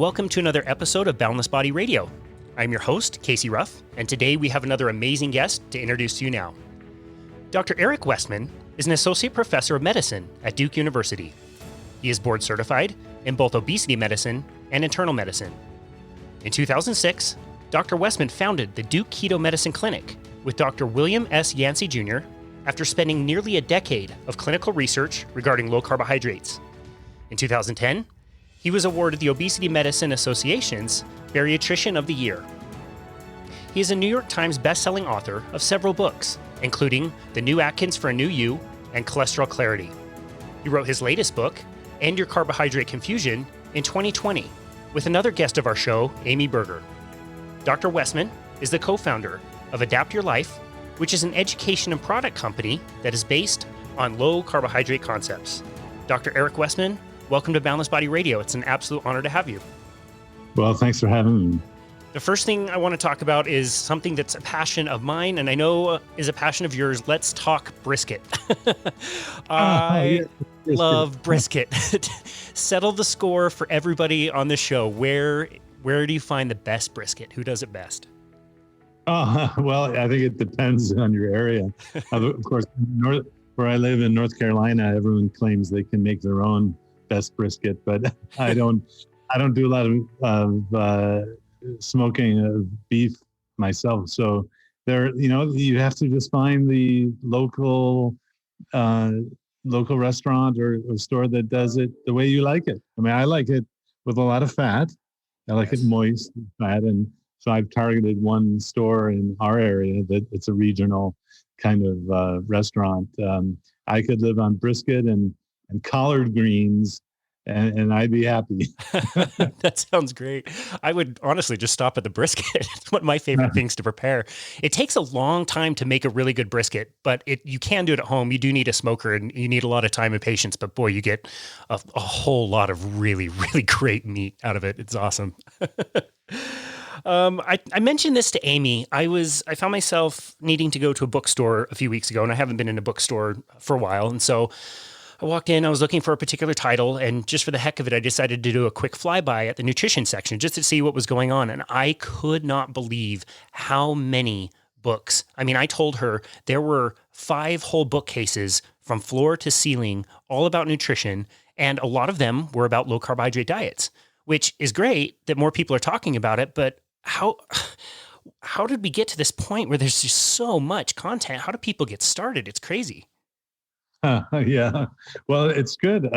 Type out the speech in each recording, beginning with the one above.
welcome to another episode of Boundless Body Radio. I'm your host, Casey Ruff, and today we have another amazing guest to introduce to you now. Dr. Eric Westman is an associate professor of medicine at Duke University. He is board certified in both obesity medicine and internal medicine. In 2006, Dr. Westman founded the Duke Keto Medicine Clinic with Dr. William S. Yancey Jr. after spending nearly a decade of clinical research regarding low carbohydrates. In 2010, he was awarded the Obesity Medicine Association's Bariatrician of the Year. He is a New York Times bestselling author of several books, including The New Atkins for a New You and Cholesterol Clarity. He wrote his latest book, End Your Carb Confusion, in 2020, with another guest of our show, Amy Berger. Dr. Westman is the co-founder of Adapt Your Life, which is an education and product company that is based on low carbohydrate concepts. Dr. Eric Westman, welcome to Boundless Body Radio. It's an absolute honor to have you. Well, thanks for having me. The first thing I want to talk about is something that's a passion of mine, and I know is a passion of yours. Let's talk brisket. I love brisket. Settle the score for everybody on the show. Where do you find the best brisket? Who does it best? Well, I think it depends on your area. Of course, where I live in North Carolina, everyone claims they can make their own best brisket, but I don't do a lot of smoking of beef myself. So you have to just find the local restaurant or store that does it the way you like it. I mean, I like it with a lot of fat. I like it moist fat, and so I've targeted one store in our area that it's a regional kind of restaurant. I could live on brisket and collard greens, and I'd be happy. That sounds great. I would honestly just stop at the brisket. It's one of my favorite things to prepare. It takes a long time to make a really good brisket, but you can do it at home. You do need a smoker, and you need a lot of time and patience, but boy, you get a whole lot of really, really great meat out of it. It's awesome. I mentioned this to Amy. I found myself needing to go to a bookstore a few weeks ago, and I haven't been in a bookstore for a while. And so I walked in, I was looking for a particular title, and just for the heck of it, I decided to do a quick flyby at the nutrition section just to see what was going on. And I could not believe how many books. I mean, I told her there were 5 whole bookcases from floor to ceiling, all about nutrition. And a lot of them were about low carbohydrate diets, which is great that more people are talking about it. But how did we get to this point where there's just so much content? How do people get started? It's crazy. Yeah, well, it's good.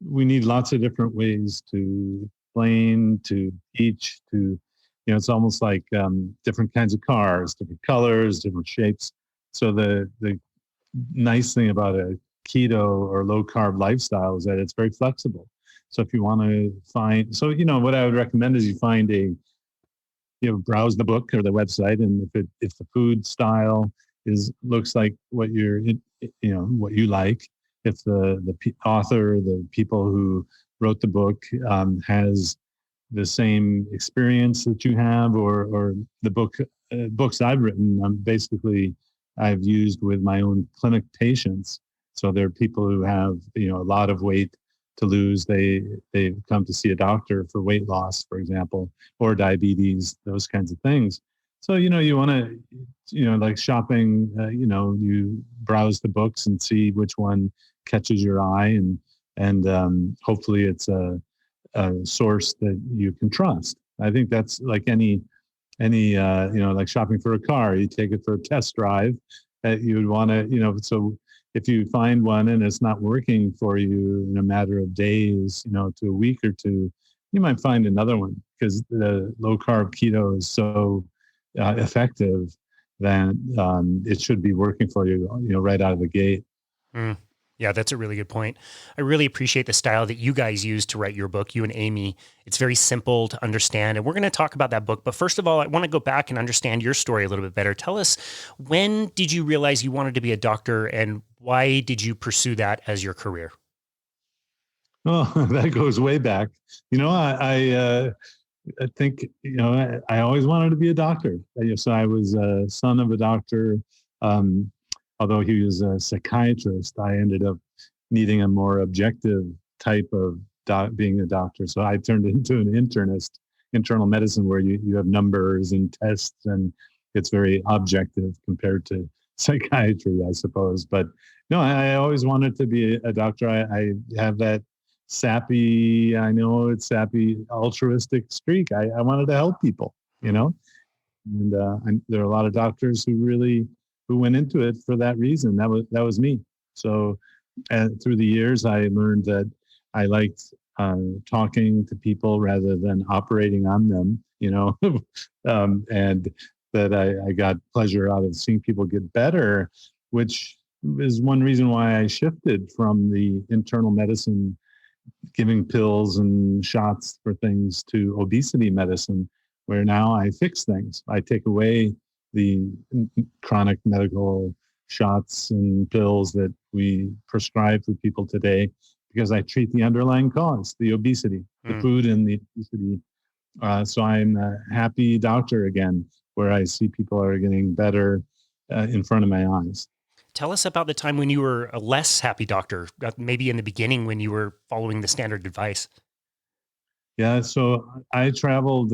We need lots of different ways to explain, to teach, it's almost like different kinds of cars, different colors, different shapes. So the nice thing about a keto or low carb lifestyle is that it's very flexible. So if you want to what I would recommend is you find browse the book or the website, and if the food style looks like what what you like, if the author, the people who wrote the book has the same experience that you have, or the books I've written, I've used with my own clinic patients. So there are people who have a lot of weight to lose. They come to see a doctor for weight loss, for example, or diabetes, those kinds of things. So, you want to, like shopping, you browse the books and see which one catches your eye, and hopefully it's a source that you can trust. I think that's like any like shopping for a car. You take it for a test drive that you would want to, so if you find one and it's not working for you in a matter of days, to a week or two, you might find another one, because the low carb keto is so effective that it should be working for you, right out of the gate. Yeah, that's a really good point. I really appreciate the style that you guys use to write your book, you and Amy. It's very simple to understand, and we're going to talk about that book. But first of all, I want to go back and understand your story a little bit better. Tell us, when did you realize you wanted to be a doctor, and why did you pursue that as your career? Oh, that goes way back. I think, I always wanted to be a doctor. So I was a son of a doctor. Although he was a psychiatrist, I ended up needing a more objective type of being a doctor. So I turned into an internist, internal medicine, where you have numbers and tests, and it's very objective compared to psychiatry, I suppose. But no, I always wanted to be a doctor. I have that sappy, I know it's sappy, altruistic streak. I wanted to help people, and there are a lot of doctors who went into it for that reason. That was me. So through the years, I learned that I liked talking to people rather than operating on them, and that I got pleasure out of seeing people get better, which is one reason why I shifted from the internal medicine, giving pills and shots for things, to obesity medicine, where now I fix things. I take away the chronic medical shots and pills that we prescribe for people today, because I treat the underlying cause, the obesity, the food and the obesity. So I'm a happy doctor again, where I see people are getting better in front of my eyes. Tell us about the time when you were a less happy doctor, maybe in the beginning when you were following the standard advice. Yeah, so I traveled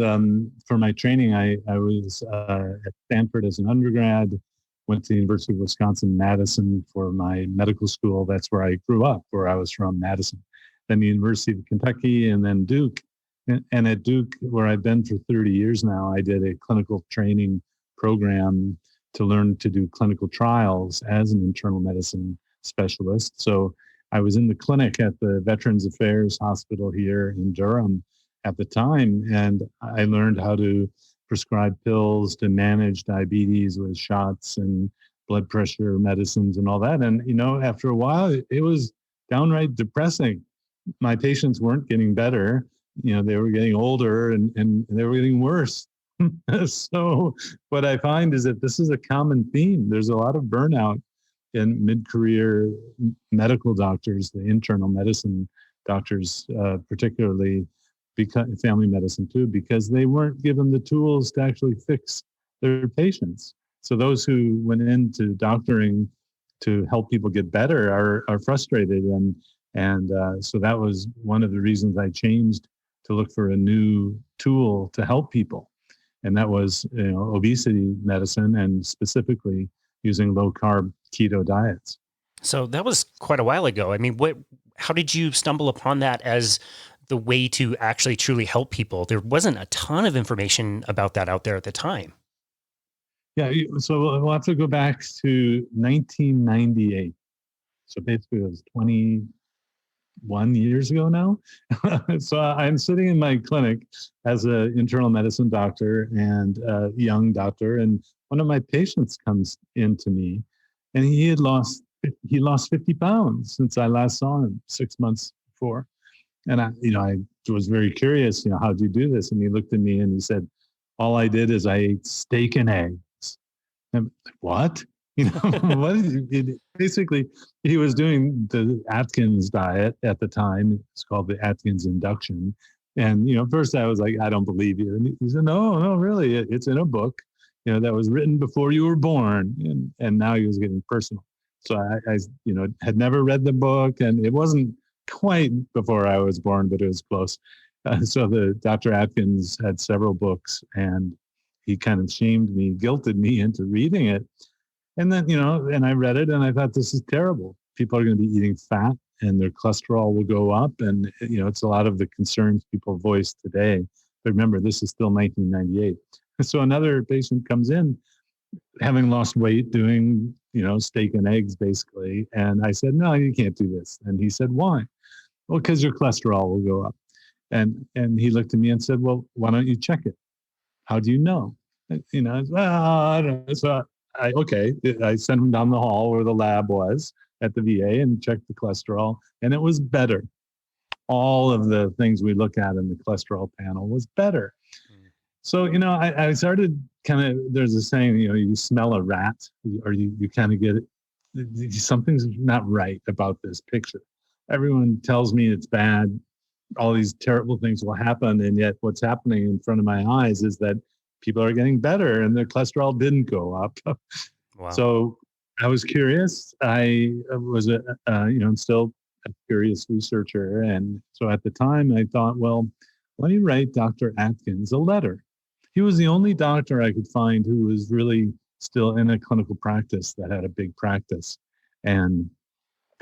for my training. I was at Stanford as an undergrad, went to the University of Wisconsin-Madison for my medical school. That's where I grew up, where I was from, Madison. Then the University of Kentucky, and then Duke. And at Duke, where I've been for 30 years now, I did a clinical training program to learn to do clinical trials as an internal medicine specialist. So I was in the clinic at the Veterans Affairs Hospital here in Durham at the time, and I learned how to prescribe pills to manage diabetes with shots and blood pressure medicines and all that. And, after a while, it was downright depressing. My patients weren't getting better. They were getting older and they were getting worse. So what I find is that this is a common theme. There's a lot of burnout in mid-career medical doctors, the internal medicine doctors, particularly, because family medicine too, because they weren't given the tools to actually fix their patients. So those who went into doctoring to help people get better are frustrated, and so that was one of the reasons I changed to look for a new tool to help people, and that was obesity medicine, and specifically using low carb keto diets. So that was quite a while ago. I mean, how did you stumble upon that as the way to actually truly help people? There wasn't a ton of information about that out there at the time. Yeah, so we'll have to go back to 1998. So basically it was 21 years ago now. So I'm sitting in my clinic as an internal medicine doctor and a young doctor, and one of my patients comes in to me, and he lost 50 pounds since I last saw him 6 months before. And I was very curious, how'd you do this? And he looked at me and he said, all I did is I ate steak and eggs. And I'm like, what? Basically, he was doing the Atkins diet at the time. It's called the Atkins induction. And, first I was like, I don't believe you. And he said, no, really, it's in a book, that was written before you were born. And now he was getting personal. So I had never read the book, and it wasn't quite before I was born, but it was close. So the Dr. Atkins had several books, and he kind of guilted me into reading it. And then, and I read it, and I thought, this is terrible. People are going to be eating fat, and their cholesterol will go up. And, it's a lot of the concerns people voice today. But remember, this is still 1998. So another patient comes in, having lost weight, doing, steak and eggs, basically. And I said, no, you can't do this. And he said, why? Well, because your cholesterol will go up. And he looked at me and said, well, why don't you check it? How do you know? Well, I don't know. So I sent him down the hall where the lab was at the VA and checked the cholesterol, and it was better. All of the things we look at in the cholesterol panel was better. So, I started there's a saying, you smell a rat, or you kind of get it. Something's not right about this picture. Everyone tells me it's bad. All these terrible things will happen. And yet what's happening in front of my eyes is that people are getting better and their cholesterol didn't go up. Wow. So I was curious. I was, still a curious researcher. And so at the time I thought, well, let me write Dr. Atkins a letter. He was the only doctor I could find who was really still in a clinical practice that had a big practice. And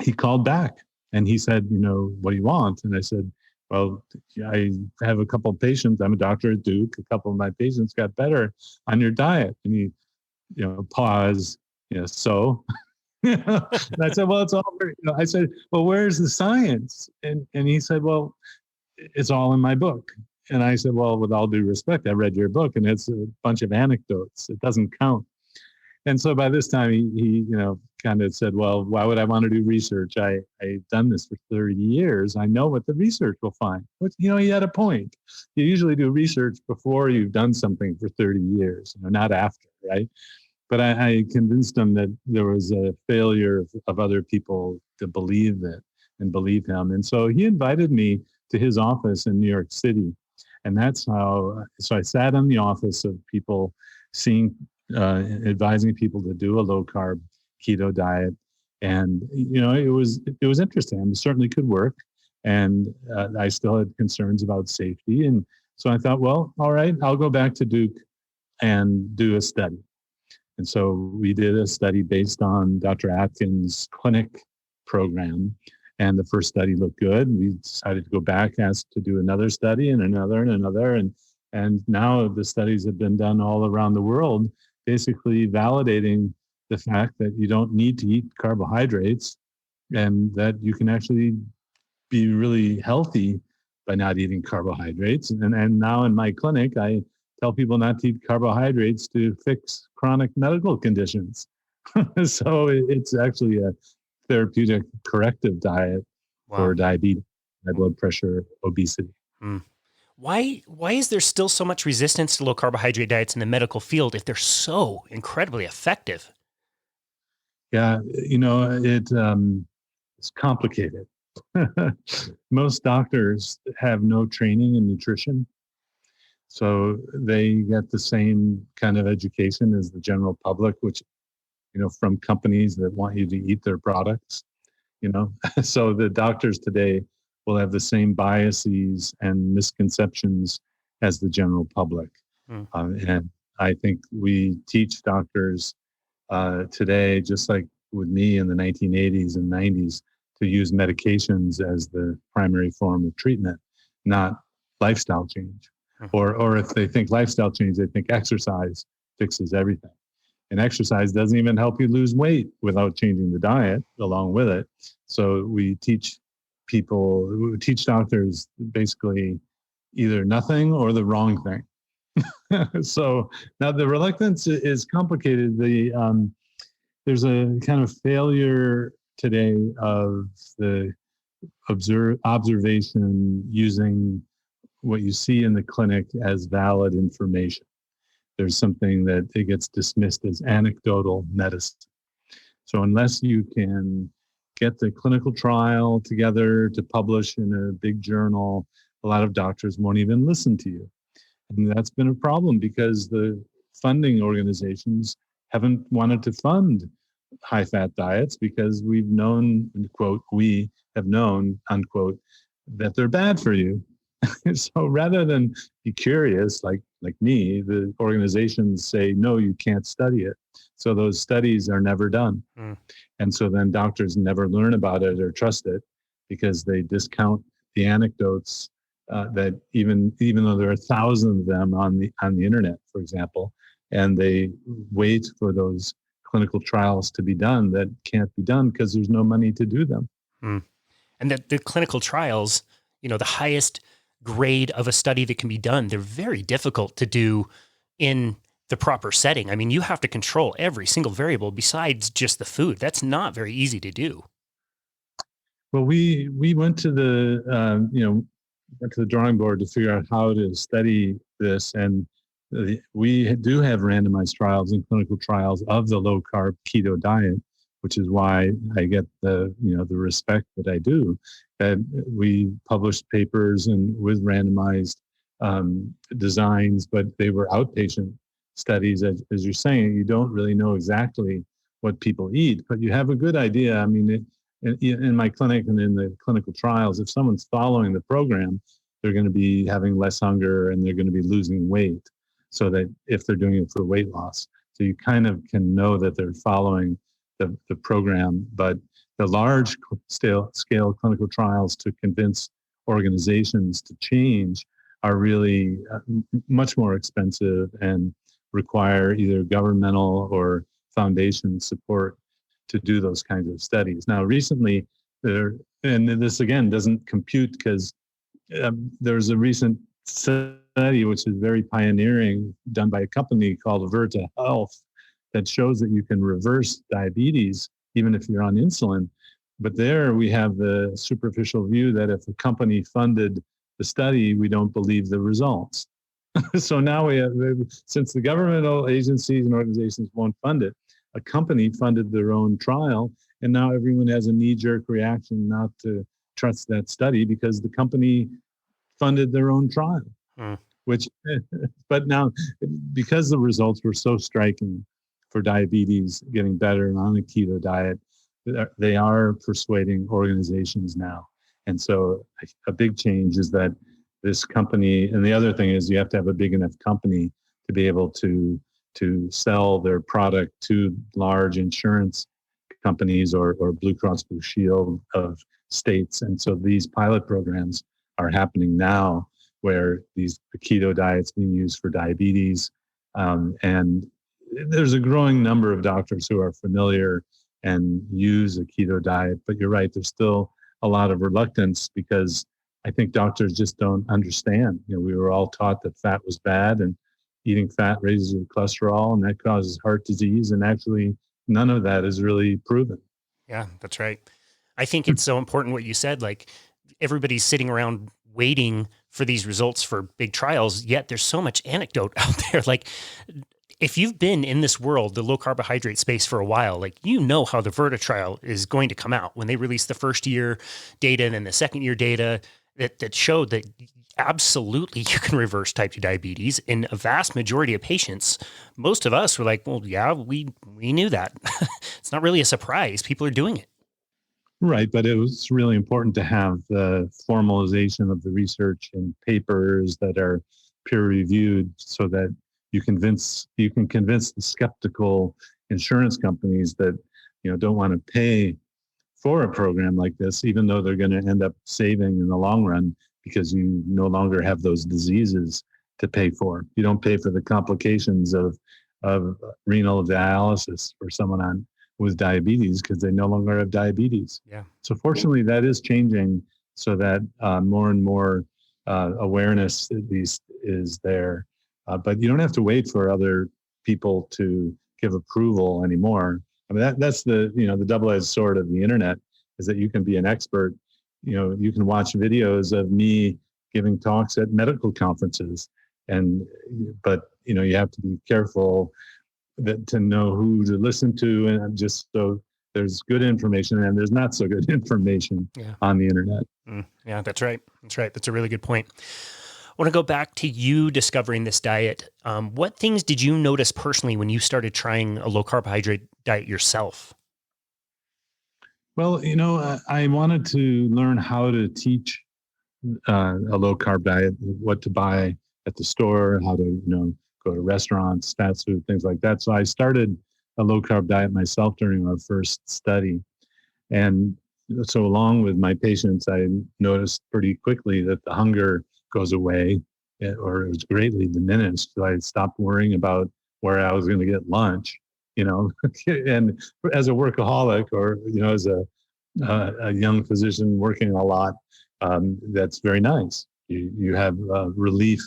he called back and he said, what do you want? And I said, well, I have a couple of patients. I'm a doctor at Duke. A couple of my patients got better on your diet. And he, paused, so. And I said, well, it's all very, I said, well, where's the science? And he said, well, it's all in my book. And I said, well, with all due respect, I read your book and it's a bunch of anecdotes. It doesn't count. And so by this time he kind of said, well, why would I want to do research? I've done this for 30 years. I know what the research will find. But, he had a point. You usually do research before you've done something for 30 years, not after, right? But I convinced him that there was a failure of other people to believe it and believe him. And so he invited me to his office in New York City. And that's how, so I sat in the office of people advising people to do a low carb keto diet. And, it was interesting. It certainly could work. And I still had concerns about safety. And so I thought, well, all right, I'll go back to Duke and do a study. And so we did a study based on Dr. Atkins' clinic program. And the first study looked good. We decided to go back, asked to do another study and another and another. And now the studies have been done all around the world, basically validating the fact that you don't need to eat carbohydrates and that you can actually be really healthy by not eating carbohydrates. And now in my clinic, I tell people not to eat carbohydrates to fix chronic medical conditions. So it's actually a therapeutic corrective diet for diabetes, high blood pressure, obesity. Mm. Why is there still so much resistance to low carbohydrate diets in the medical field if they're so incredibly effective? Yeah, it's complicated. Most doctors have no training in nutrition. So they get the same kind of education as the general public, which, from companies that want you to eat their products, So the doctors today will have the same biases and misconceptions as the general public. And I think we teach doctors today, just like with me in the 1980s and 90s, to use medications as the primary form of treatment, not lifestyle change. Or if they think lifestyle change, they think exercise fixes everything. And exercise doesn't even help you lose weight without changing the diet along with it. So we teach doctors basically either nothing or the wrong thing. So now the reluctance is complicated. There's a kind of failure today of the observation using what you see in the clinic as valid information. There's something that it gets dismissed as anecdotal medicine. So unless you can get the clinical trial together to publish in a big journal, a lot of doctors won't even listen to you. And that's been a problem because the funding organizations haven't wanted to fund high-fat diets because we've known, quote, we have known, unquote, that they're bad for you. So rather than be curious, like me, the organizations say, no, you can't study it. So those studies are never done. And so then doctors never learn about it or trust it because they discount the anecdotes that even though there are thousands of them on the internet, for example, and they wait for those clinical trials to be done that can't be done because there's no money to do them. And the clinical trials, the highest grade of a study that can be done, they're very difficult to do in the proper setting. I mean, you have to control every single variable besides just the food. That's not very easy to do. Well, we went to the drawing board to figure out how to study this, and we do have randomized trials and clinical trials of the low carb keto diet, which is why I get the respect that I do. That we published papers and with randomized designs, but they were outpatient studies. As you're saying, you don't really know exactly what people eat, but you have a good idea. I mean, in my clinic and in the clinical trials, if someone's following the program, they're going to be having less hunger and they're going to be losing weight. So that if they're doing it for weight loss, so you kind of can know that they're following the program. But the large scale clinical trials to convince organizations to change are really much more expensive and require either governmental or foundation support to do those kinds of studies. Now, recently, and this again doesn't compute because there's a recent study which is very pioneering, done by a company called Virta Health, that shows that you can reverse diabetes even if you're on insulin. But there we have the superficial view that if a company funded the study, we don't believe the results. So now we have, since the governmental agencies and organizations won't fund it, a company funded their own trial, and now everyone has a knee-jerk reaction not to trust that study because the company funded their own trial. Which, but now, because the results were so striking for diabetes getting better on a keto diet, they are persuading organizations now. And so a big change is that this company, and the other thing is you have to have a big enough company to be able to sell their product to large insurance companies or Blue Cross Blue Shield of states. And so these pilot programs are happening now, where the keto diet's being used for diabetes. And there's a growing number of doctors who are familiar and use a keto diet. But you're right, there's still a lot of reluctance because I think doctors just don't understand. We were all taught that fat was bad and eating fat raises your cholesterol and that causes heart disease. And actually, none of that is really proven. Yeah, that's right. I think it's so important what you said, like everybody's sitting around waiting for these results for big trials, yet there's so much anecdote out there. Like if you've been in this world, the low carbohydrate space for a while, like how the Virta trial is going to come out when they release the first year data and then the second year data that showed that absolutely you can reverse type 2 diabetes in a vast majority of patients. Most of us were like, well, yeah, we knew that. It's not really a surprise. People are doing it. Right, but it was really important to have the formalization of the research in papers that are peer-reviewed, so that you can convince the skeptical insurance companies that don't want to pay for a program like this, even though they're going to end up saving in the long run because you no longer have those diseases to pay for. You don't pay for the complications of renal dialysis for someone with diabetes because they no longer have diabetes. Yeah. So fortunately, that is changing so that more and more awareness at least is there. But you don't have to wait for other people to give approval anymore. I mean, that's the double-edged sword of the internet, is that you can be an expert. You can watch videos of me giving talks at medical conferences, but you have to be careful to know who to listen to, and just so there's good information and there's not so good information on the internet. Yeah, that's right. That's a really good point. I want to go back to you discovering this diet. What things did you notice personally when you started trying a low carbohydrate diet yourself? Well, I wanted to learn how to teach a low carb diet, what to buy at the store, how to, go to restaurants, fast food, things like that. So I started a low carb diet myself during our first study. And so along with my patients, I noticed pretty quickly that the hunger goes away, or it was greatly diminished. So I stopped worrying about where I was going to get lunch, and as a workaholic, or, as a young physician working a lot, that's very nice. You have relief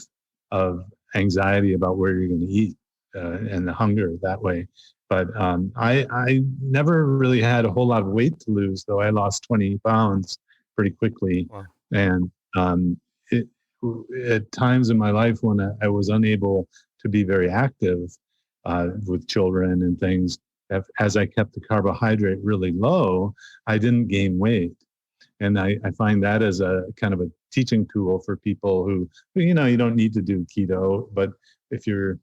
of anxiety about where you're going to eat and the hunger that way. But I never really had a whole lot of weight to lose, though I lost 20 pounds pretty quickly. Wow. And at times in my life when I was unable to be very active with children and things, as I kept the carbohydrate really low, I didn't gain weight. And I find that as a kind of a teaching tool for people who, you don't need to do keto, but if you're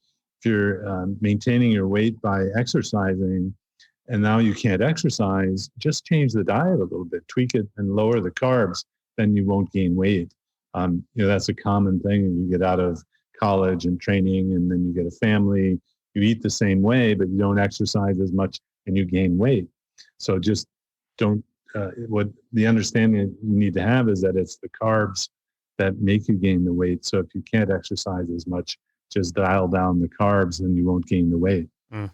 maintaining your weight by exercising and now you can't exercise, just change the diet a little bit, tweak it and lower the carbs, then you won't gain weight. That's a common thing. You get out of college and training, and then you get a family, you eat the same way, but you don't exercise as much and you gain weight. So just don't, what the understanding you need to have is that it's the carbs that make you gain the weight. So if you can't exercise as much, just dial down the carbs and you won't gain the weight. Mm.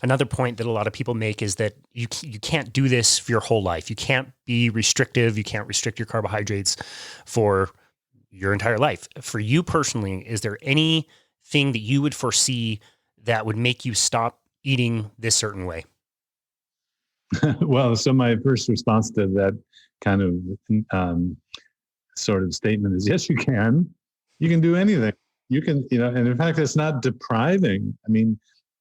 Another point that a lot of people make is that you can't do this for your whole life. You can't be restrictive. You can't restrict your carbohydrates for your entire life. For you personally, is there anything that you would foresee that would make you stop eating this certain way? Well, so my first response to that kind of sort of statement is, yes, you can. You can do anything. You can, and in fact, it's not depriving. I mean,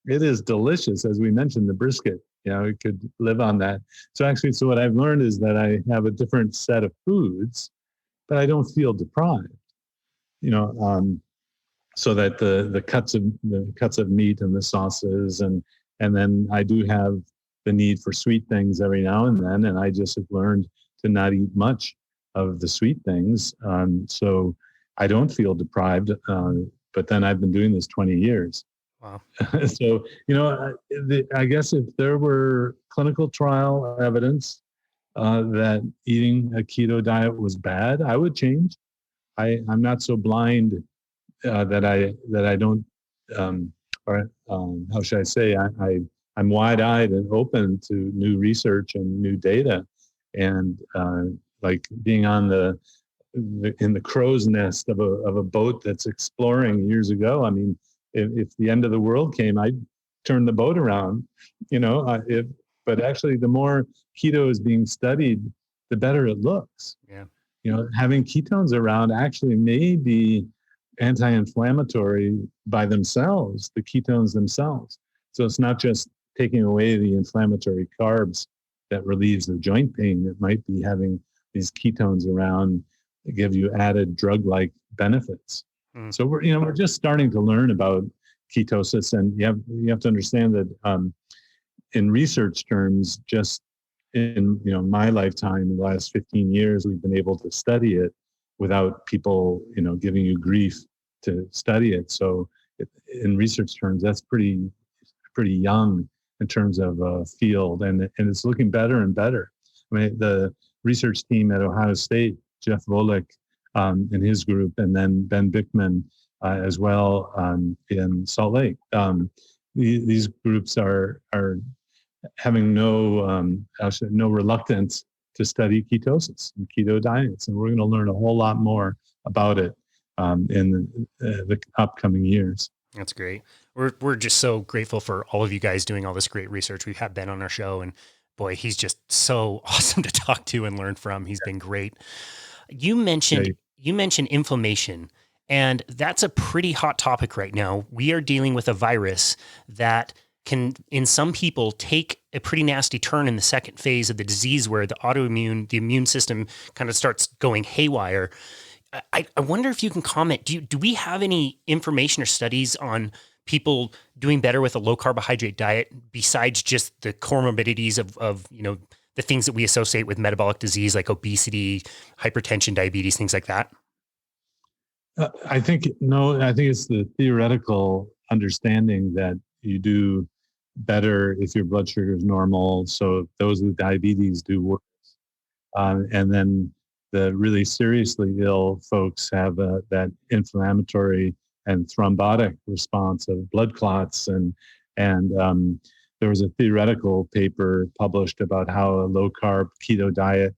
it is delicious. As we mentioned, the brisket, you could live on that. So what I've learned is that I have a different set of foods, but I don't feel deprived, so that the cuts of meat and the sauces, and then I do have the need for sweet things every now and then. And I just have learned to not eat much of the sweet things. So I don't feel deprived, but then I've been doing this 20 years. Wow. So, I guess if there were clinical trial evidence that eating a keto diet was bad, I would change. I'm not so blind that I don't, how should I say, I'm wide-eyed and open to new research and new data, and like being on in the crow's nest of a boat that's exploring years ago. I mean, if the end of the world came, I'd turn the boat around, but actually the more keto is being studied, the better it looks. Yeah. Having ketones around actually may be anti-inflammatory by themselves, the ketones themselves. So it's not just taking away the inflammatory carbs that relieves the joint pain. It might be having these ketones around that give you added drug-like benefits. So we're just starting to learn about ketosis, and you have to understand that in research terms, just in my lifetime, in the last 15 years, we've been able to study it without people giving you grief to study it. So in research terms, that's pretty young in terms of field, and it's looking better and better. I mean, the research team at Ohio State, Jeff Volek, and his group, and then Ben Bickman as well in Salt Lake. These groups are having no reluctance to study ketosis and keto diets, and we're going to learn a whole lot more about it in the upcoming years. That's great. We're just so grateful for all of you guys doing all this great research. We've had Ben on our show, and boy, he's just so awesome to talk to and learn from. He's been great. You mentioned inflammation, and that's a pretty hot topic right now. We are dealing with a virus that can, in some people, take a pretty nasty turn in the second phase of the disease, where the immune system kind of starts going haywire. I wonder if you can comment. Do we have any information or studies on people doing better with a low carbohydrate diet besides just the comorbidities of the things that we associate with metabolic disease, like obesity, hypertension, diabetes, things like that? I think it's the theoretical understanding that you do better if your blood sugar is normal. So those with diabetes do worse. And then the really seriously ill folks have that inflammatory and thrombotic response of blood clots. And there was a theoretical paper published about how a low carb keto diet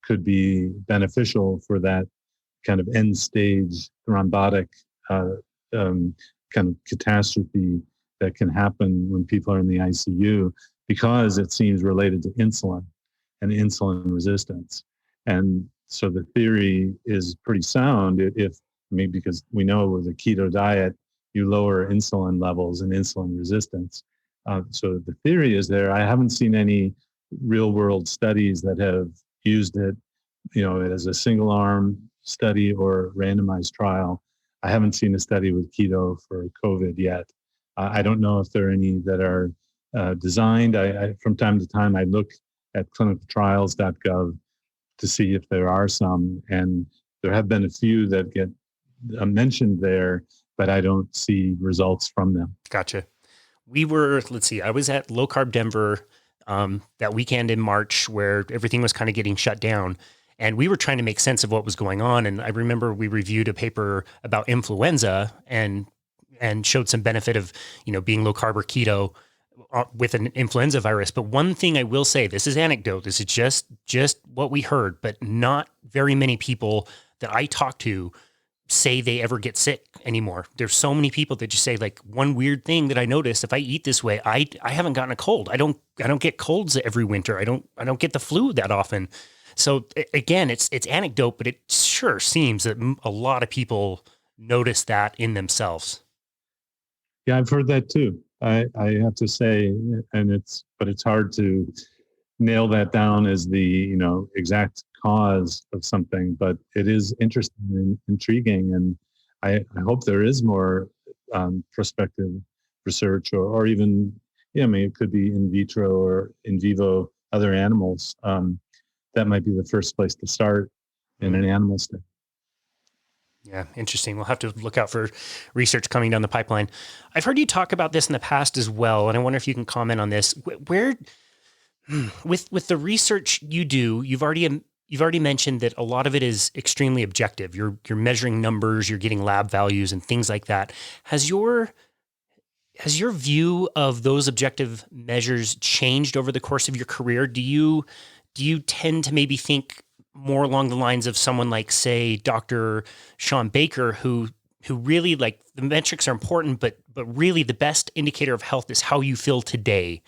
could be beneficial for that kind of end stage thrombotic kind of catastrophe that can happen when people are in the ICU, because it seems related to insulin and insulin resistance. And so the theory is pretty sound. Because we know with a keto diet, you lower insulin levels and insulin resistance. So the theory is there. I haven't seen any real world studies that have used it, as a single arm study or randomized trial. I haven't seen a study with keto for COVID yet. I don't know if there are any that are designed. I from time to time, I look at clinicaltrials.gov to see if there are some, and there have been a few that get mentioned there, but I don't see results from them. Gotcha. We were, let's see, I was at Low Carb Denver that weekend in March where everything was kind of getting shut down. And we were trying to make sense of what was going on. And I remember we reviewed a paper about influenza and showed some benefit of, being low carb or keto with an influenza virus. But one thing I will say, this is anecdote, this is just what we heard, but not very many people that I talk to say they ever get sick anymore. There's so many people that just say, like, one weird thing that I noticed, if I eat this way, I haven't gotten a cold. I don't get colds every winter. I don't get the flu that often. So again, it's anecdote, but it sure seems that a lot of people notice that in themselves. Yeah, I've heard that too. I have to say, and it's hard to nail that down as the exact cause of something, but it is interesting and intriguing, and I hope there is more prospective research, or even it could be in vitro or in vivo other animals. That might be the first place to start in an animal study. Yeah, interesting. We'll have to look out for research coming down the pipeline. I've heard you talk about this in the past as well, and I wonder if you can comment on this. Where, with the research you do, you've already mentioned that a lot of it is extremely objective. You're measuring numbers, you're getting lab values and things like that. Has your view of those objective measures changed over the course of your career? Do you tend to maybe think more along the lines of someone like, say, Dr. Sean Baker, who really, like, the metrics are important, but really the best indicator of health is how you feel today?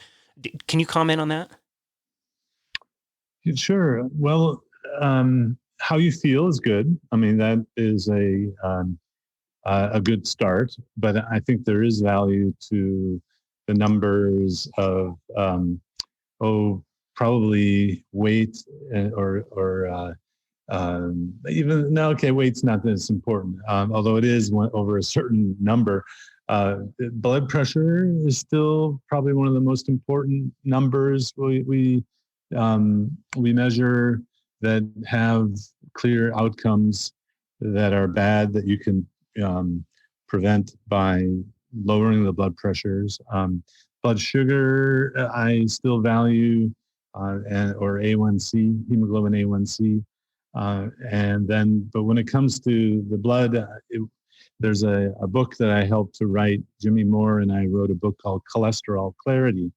Can you comment on that? Sure. Well, how you feel is good. I mean, that is a good start, but I think there is value to the numbers of, probably weight or even no, okay, weight's not as important, although it is over a certain number. Blood pressure is still probably one of the most important numbers we measure that have clear outcomes that are bad that you can prevent by lowering the blood pressures. Blood sugar, I still value, or A1C, hemoglobin A1C. But when it comes to the blood, there's a book that I helped to write. Jimmy Moore and I wrote a book called Cholesterol Clarity.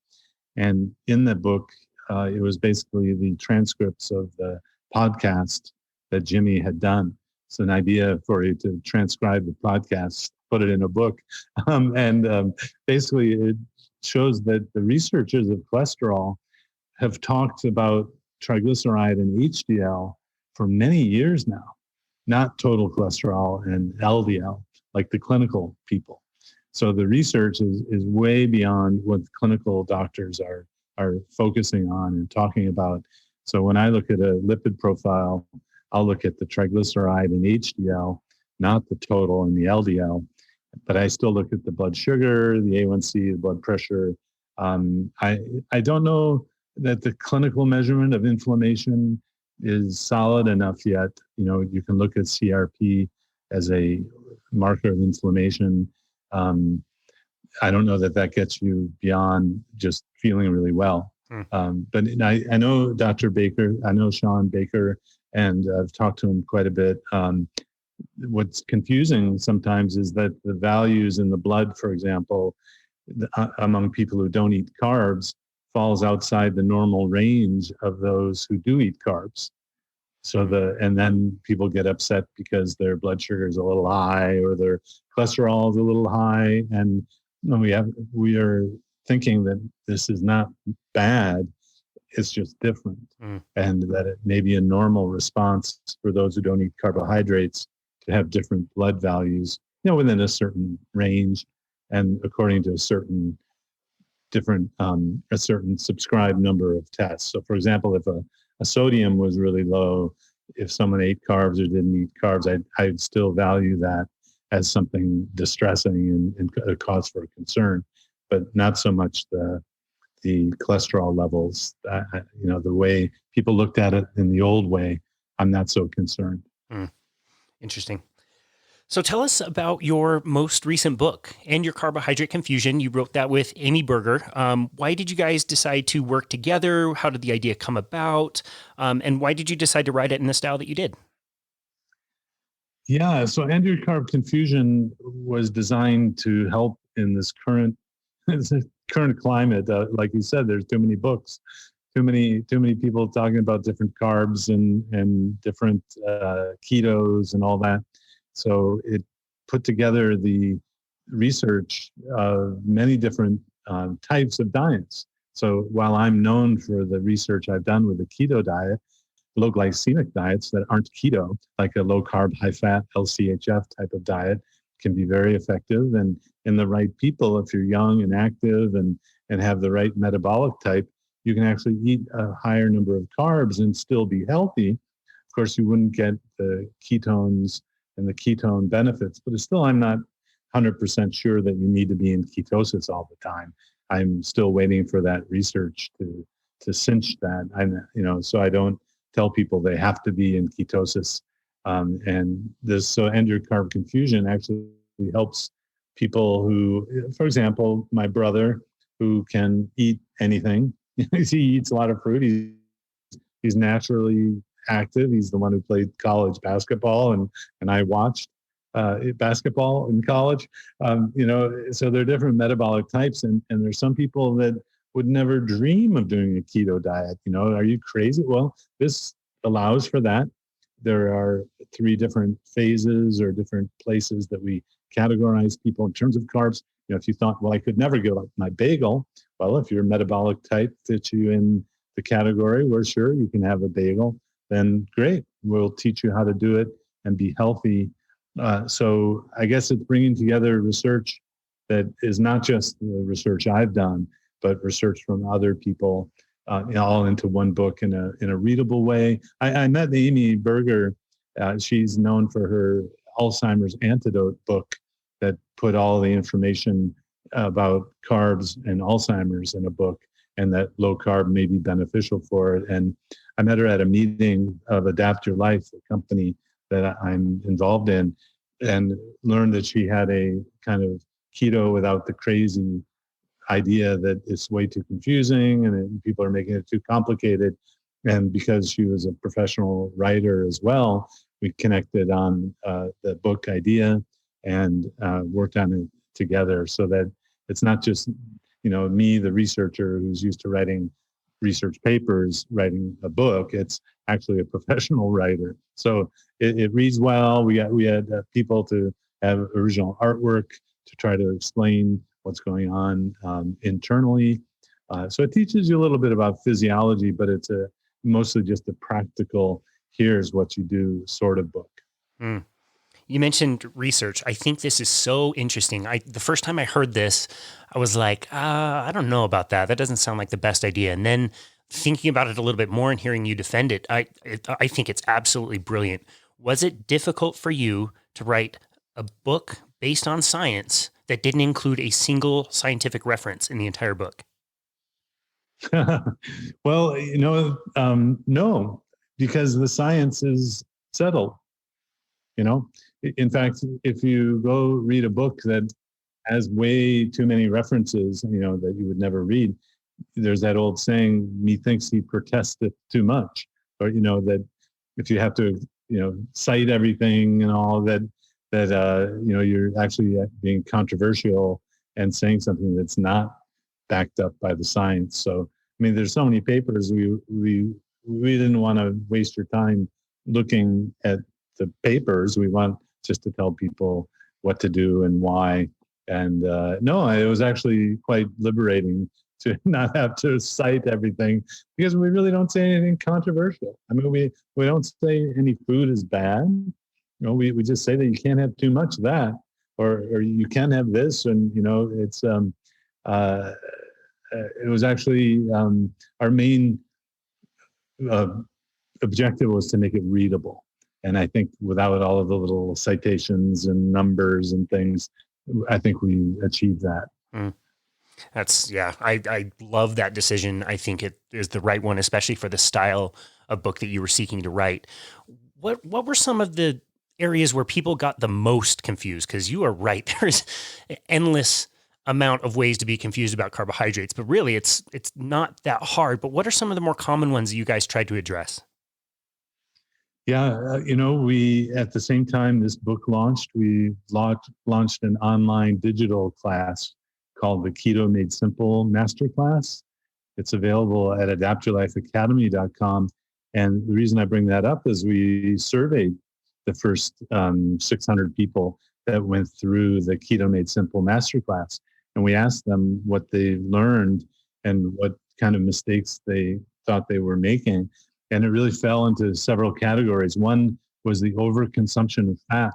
And in the book, it was basically the transcripts of the podcast that Jimmy had done. It's an idea for you to transcribe the podcast, put it in a book. Basically, it shows that the researchers of cholesterol have talked about triglyceride and HDL for many years now, not total cholesterol and LDL, like the clinical people. So the research is way beyond what clinical doctors are focusing on and talking about. So when I look at a lipid profile, I'll look at the triglyceride and HDL, not the total and the LDL, but I still look at the blood sugar, the A1C, the blood pressure. I don't know that the clinical measurement of inflammation is solid enough yet. You can look at CRP as a marker of inflammation. I don't know that gets you beyond just feeling really well. But I know Dr. Baker, I know Sean Baker, and I've talked to him quite a bit. What's confusing sometimes is that the values in the blood, for example, among people who don't eat carbs, falls outside the normal range of those who do eat carbs. And then people get upset because their blood sugar is a little high or their cholesterol is a little high. And we are thinking that this is not bad. It's just different. And that it may be a normal response for those who don't eat carbohydrates to have different blood values, within a certain range and according to a certain subscribed number of tests. So for example, if a sodium was really low, if someone ate carbs or didn't eat carbs, I'd still value that as something distressing and a cause for concern, but not so much the the cholesterol levels. The way people looked at it in the old way, I'm not so concerned. Interesting. So tell us about your most recent book, End Your Carbohydrate Confusion. You wrote that with Amy Berger. Why did you guys decide to work together? How did the idea come about? And why did you decide to write it in the style that you did? Yeah, so End Your Carb Confusion was designed to help in this current climate. Like you said, there's too many books, too many people talking about different carbs and different ketos and all that. So it put together the research of many different types of diets. So while I'm known for the research I've done with the keto diet, low glycemic diets that aren't keto, like a low carb, high fat, LCHF type of diet, can be very effective. And in the right people, if you're young and active and have the right metabolic type, you can actually eat a higher number of carbs and still be healthy. Of course, you wouldn't get the ketones and the ketone benefits, but still, I'm not 100% sure that you need to be in ketosis all the time. I'm still waiting for that research to cinch that. So I don't tell people they have to be in ketosis. So End Your Carb Confusion actually helps people who, for example, my brother, who can eat anything. He eats a lot of fruit. He's naturally active. He's the one who played college basketball, and I watched basketball in college. So there are different metabolic types, and there's some people that would never dream of doing a keto diet. Are you crazy? Well, this allows for that. There are 3 different phases or different places that we categorize people in terms of carbs. If you thought, well, I could never give up my bagel. Well, if your metabolic type fits you in the category where sure, you can have a bagel, then great. We'll teach you how to do it and be healthy. So I guess it's bringing together research that is not just the research I've done, but research from other people, all into one book in a readable way. I met Amy Berger. She's known for her Alzheimer's antidote book that put all the information about carbs and Alzheimer's in a book, and that low carb may be beneficial for it. And I met her at a meeting of Adapt Your Life, a company that I'm involved in, and learned that she had a kind of keto without the crazy idea that it's way too confusing and people are making it too complicated. And because she was a professional writer as well, we connected on the book idea and worked on it together, so that it's not just me, the researcher who's used to writing research papers, writing a book. It's actually a professional writer. So it reads well. We had people to have original artwork to try to explain what's going on internally. So it teaches you a little bit about physiology, but it's mostly just a practical, here's what you do sort of book. Mm. You mentioned research. I think this is so interesting. The first time I heard this, I was like, I don't know about that. That doesn't sound like the best idea. And then thinking about it a little bit more and hearing you defend it, I think it's absolutely brilliant. Was it difficult for you to write a book based on science that didn't include a single scientific reference in the entire book? Well, no, because the science is settled. In fact, if you go read a book that has way too many references, that you would never read, there's that old saying, methinks he protesteth too much, or, that if you have to, cite everything and all that, you're actually being controversial and saying something that's not backed up by the science. So, there's so many papers we didn't want to waste your time looking at the papers. We want just to tell people what to do and why. And no, it was actually quite liberating to not have to cite everything, because we really don't say anything controversial. We don't say any food is bad. We just say that you can't have too much of that, or you can have this, and it's it was actually our main objective was to make it readable. And I think without all of the little citations and numbers and things, I think we achieved that. Mm. I love that decision. I think it is the right one, especially for the style of book that you were seeking to write. What were some of the areas where people got the most confused? Because you are right, there's an endless amount of ways to be confused about carbohydrates, but really it's not that hard. But what are some of the more common ones that you guys tried to address? Yeah, we at the same time this book launched, we launched an online digital class called the Keto Made Simple Masterclass. It's available at adaptyourlifeacademy.com. And the reason I bring that up is we surveyed the first 600 people that went through the Keto Made Simple Masterclass. And we asked them what they learned and what kind of mistakes they thought they were making. And it really fell into several categories. One was the overconsumption of fat.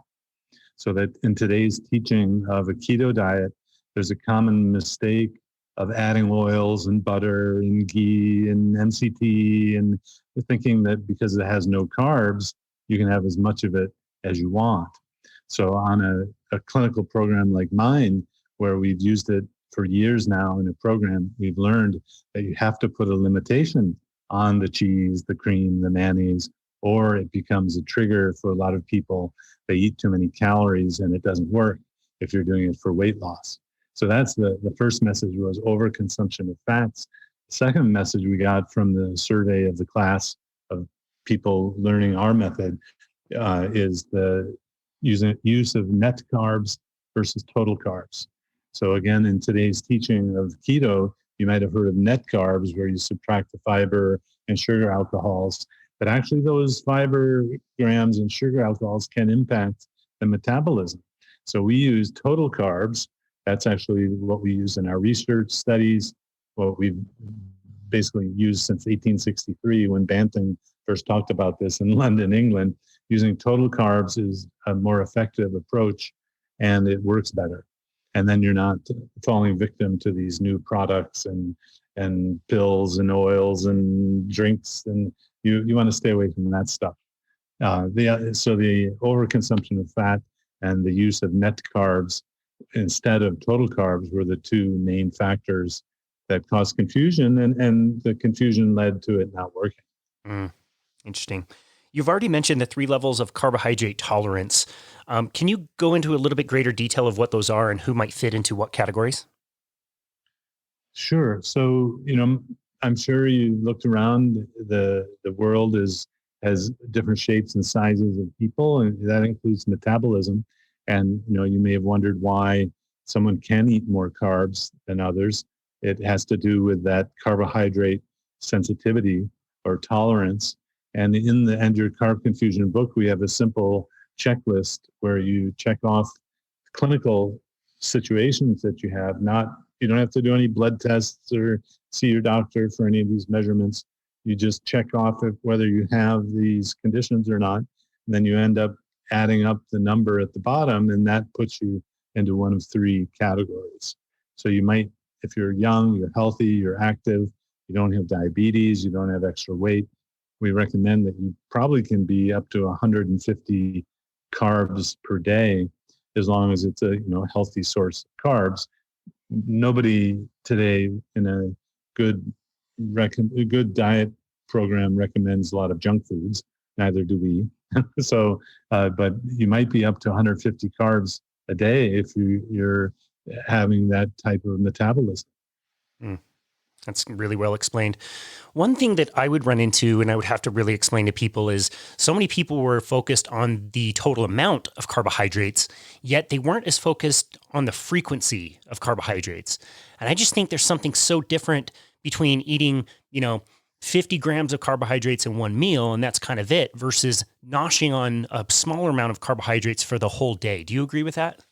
So that in today's teaching of a keto diet, there's a common mistake of adding oils and butter and ghee and MCT and thinking that because it has no carbs, you can have as much of it as you want. So on a clinical program like mine, where we've used it for years now in a program, we've learned that you have to put a limitation on the cheese, the cream, the mayonnaise, or it becomes a trigger for a lot of people. They eat too many calories and it doesn't work if you're doing it for weight loss. So that's the first message, was overconsumption of fats. The second message we got from the survey of the class of people learning our method is the use of net carbs versus total carbs. So again, in today's teaching of keto, you might have heard of net carbs, where you subtract the fiber and sugar alcohols, but actually those fiber grams and sugar alcohols can impact the metabolism. So we use total carbs. That's actually what we use in our research studies, what we've basically used since 1863 when Banting first talked about this in London, England. Using total carbs is a more effective approach and it works better. And then you're not falling victim to these new products and pills and oils and drinks, and you want to stay away from that stuff. So the overconsumption of fat and the use of net carbs instead of total carbs were the two main factors that caused confusion, and the confusion led to it not working. Interesting. You've already mentioned the 3 levels of carbohydrate tolerance. Can you go into a little bit greater detail of what those are and who might fit into what categories? Sure. So, I'm sure you looked around. The world has different shapes and sizes of people, and that includes metabolism. And, you may have wondered why someone can eat more carbs than others. It has to do with that carbohydrate sensitivity or tolerance. And in the End Your Carb Confusion book, we have a simple checklist where you check off clinical situations that you have. You don't have to do any blood tests or see your doctor for any of these measurements. You just check off whether you have these conditions or not. And then you end up adding up the number at the bottom, and that puts you into one of 3 categories. So you might, if you're young, you're healthy, you're active, you don't have diabetes, you don't have extra weight, we recommend that you probably can be up to 150 carbs per day, as long as it's a healthy source of carbs. Nobody today in a good diet program recommends a lot of junk foods. Neither do we. So, but you might be up to 150 carbs a day if you're having that type of metabolism. That's really well explained. One thing that I would run into, and I would have to really explain to people, is so many people were focused on the total amount of carbohydrates, yet they weren't as focused on the frequency of carbohydrates. And I just think there's something so different between eating, 50 grams of carbohydrates in one meal, and that's kind of it, versus noshing on a smaller amount of carbohydrates for the whole day. Do you agree with that?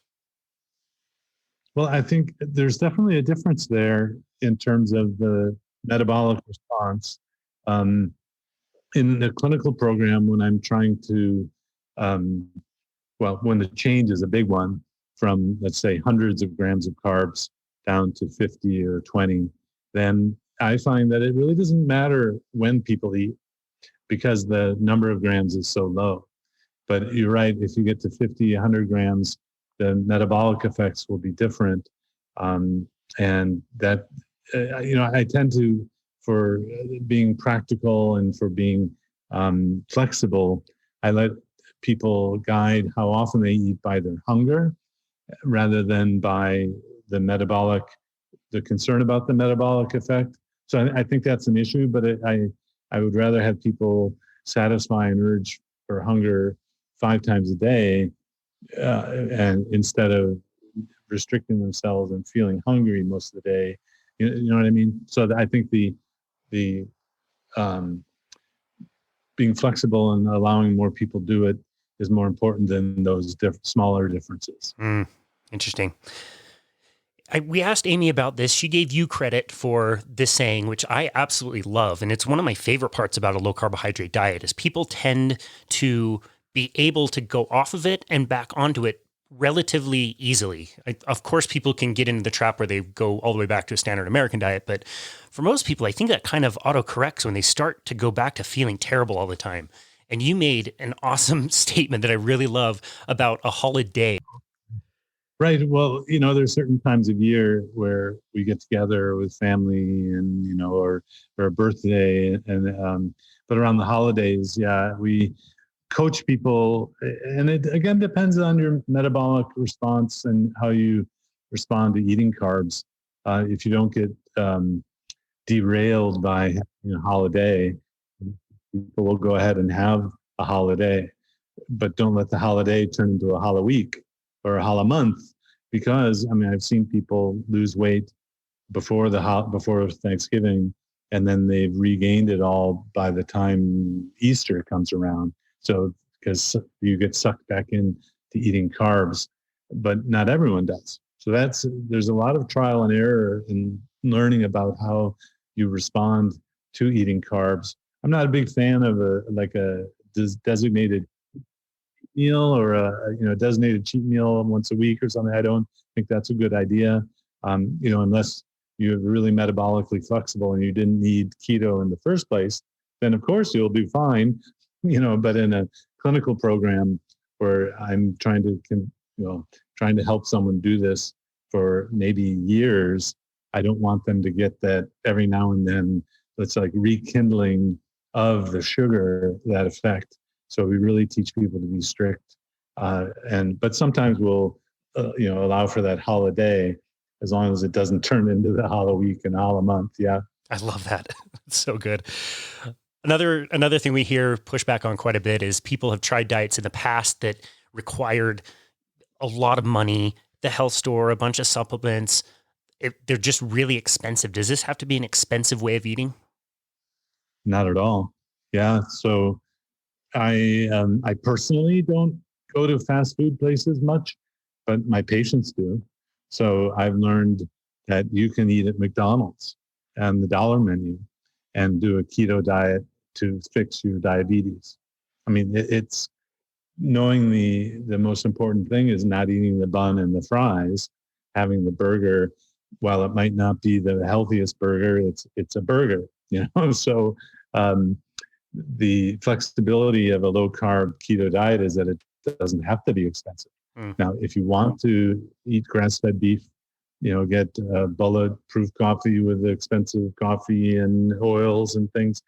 Well, I think there's definitely a difference there in terms of the metabolic response. In the clinical program, when I'm trying to, when the change is a big one from, let's say, hundreds of grams of carbs down to 50 or 20, then I find that it really doesn't matter when people eat because the number of grams is so low. But you're right, if you get to 50, 100 grams, the metabolic effects will be different. And that, I tend to, for being practical and for being flexible, I let people guide how often they eat by their hunger rather than by the concern about the metabolic effect. So I think that's an issue, but I would rather have people satisfy an urge for hunger 5 times a day, and instead of restricting themselves and feeling hungry most of the day. You know what I mean? So I think the being flexible and allowing more people do it is more important than those smaller differences. Interesting. We asked Amy about this. She gave you credit for this saying, which I absolutely love. And it's one of my favorite parts about a low carbohydrate diet is people tend to be able to go off of it and back onto it relatively easily. Of course, people can get into the trap where they go all the way back to a standard American diet. But for most people, I think that kind of autocorrects when they start to go back to feeling terrible all the time. And you made an awesome statement that I really love about a holiday. Right. Well, there's certain times of year where we get together with family and, or a birthday but around the holidays, we coach people, and it again depends on your metabolic response and how you respond to eating carbs. If you don't get derailed by having a holiday, people will go ahead and have a holiday, but don't let the holiday turn into a holla week or a holla month, because I've seen people lose weight before Thanksgiving, and then they've regained it all by the time Easter comes around. So because you get sucked back into eating carbs, but not everyone does. So there's a lot of trial and error in learning about how you respond to eating carbs. I'm not a big fan of a designated meal or a designated cheat meal once a week or something. I don't think that's a good idea. Unless you're really metabolically flexible and you didn't need keto in the first place, then of course you'll be fine. But in a clinical program where I'm trying to help someone do this for maybe years, I don't want them to get that every now and then. It's like rekindling of the sugar, that effect. So we really teach people to be strict, but sometimes we'll, allow for that holiday as long as it doesn't turn into the holla week and holla month. Yeah, I love that. It's so good. Another thing we hear pushback on quite a bit is people have tried diets in the past that required a lot of money, the health store, a bunch of supplements. They're just really expensive. Does this have to be an expensive way of eating? Not at all. Yeah. So I personally don't go to fast food places much, but my patients do. So I've learned that you can eat at McDonald's and the dollar menu and do a keto diet to fix your diabetes. It's knowing the most important thing is not eating the bun and the fries, having the burger. While it might not be the healthiest burger, it's a burger, So the flexibility of a low carb keto diet is that it doesn't have to be expensive. Now, if you want to eat grass-fed beef, get bulletproof coffee with expensive coffee and oils and things,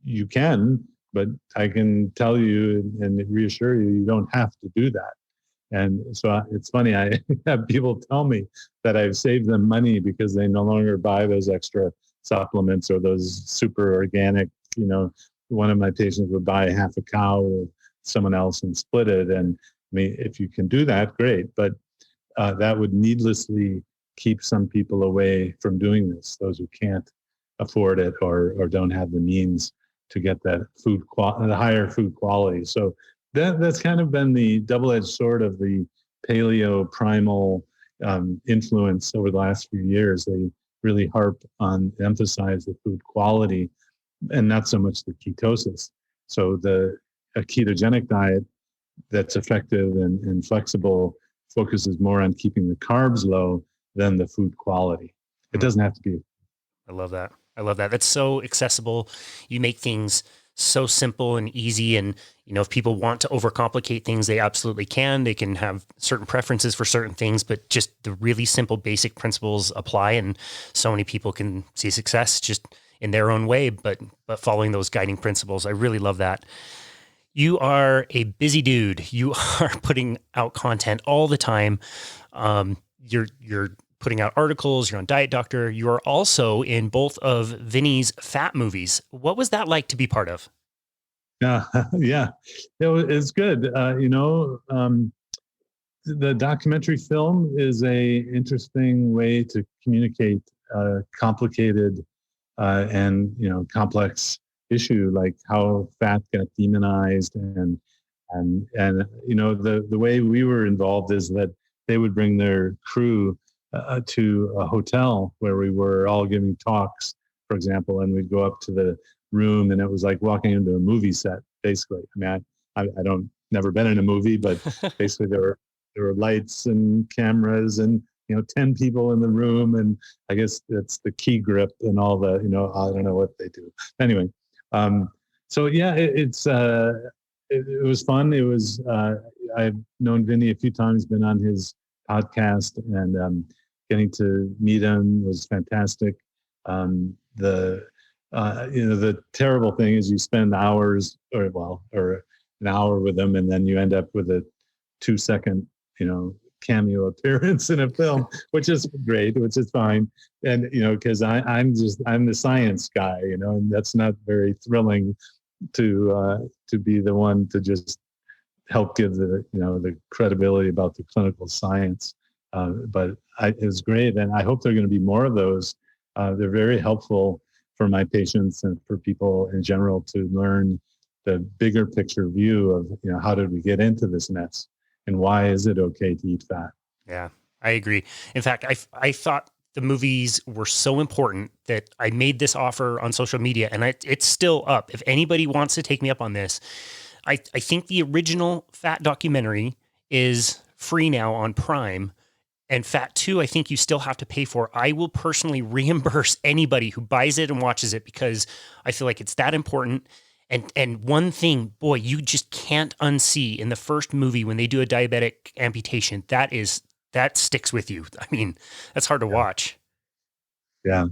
you can, but I can tell you and reassure you, you don't have to do that. And so it's funny, I have people tell me that I've saved them money because they no longer buy those extra supplements or those super organic, one of my patients would buy half a cow with someone else and split it. And if you can do that, great. But that would needlessly keep some people away from doing this, those who can't afford it or don't have the means to get that the higher food quality. So that's kind of been the double-edged sword of the paleo primal influence over the last few years. They really emphasize the food quality and not so much the ketosis. So a ketogenic diet that's effective and flexible focuses more on keeping the carbs low than the food quality. It doesn't have to be. I love that. That's so accessible. You make things so simple and easy. And, if people want to overcomplicate things, they absolutely can. They can have certain preferences for certain things, but just the really simple basic principles apply. And so many people can see success just in their own way, but following those guiding principles. I really love that. You are a busy dude. You are putting out content all the time. You're putting out articles. You're on Diet Doctor. You are also in both of Vinny's fat movies. What was that like to be part of? Yeah, yeah, it's good. The documentary film is a interesting way to communicate complicated and complex issue like how fat got demonized and the way we were involved is that they would bring their crew to a hotel where we were all giving talks, for example, and we'd go up to the room and it was like walking into a movie set, basically. I mean, I don't never been in a movie, but basically there were lights and cameras and 10 people in the room, and I guess that's the key grip and all the I don't know what they do anyway. So yeah, it was fun. It was I've known Vinny a few times, been on his podcast, and getting to meet him was fantastic. The terrible thing is you spend hours or an hour with them, and then you end up with a 2-second cameo appearance in a film, which is great, which is fine. And because I'm the science guy, and that's not very thrilling to be the one to just help give the credibility about the clinical science. But it was great, and I hope there are going to be more of those. They're very helpful for my patients and for people in general to learn the bigger picture view of how did we get into this mess and why is it okay to eat fat. Yeah, I agree. In fact, I thought the movies were so important that I made this offer on social media, and it's still up. If anybody wants to take me up on this, I think the original Fat documentary is free now on Prime. And Fat 2, I think you still have to pay for. I will personally reimburse anybody who buys it and watches it because I feel like it's that important. And one thing, boy, you just can't unsee in the first movie when they do a diabetic amputation. That sticks with you. I mean, that's hard to watch. Yeah,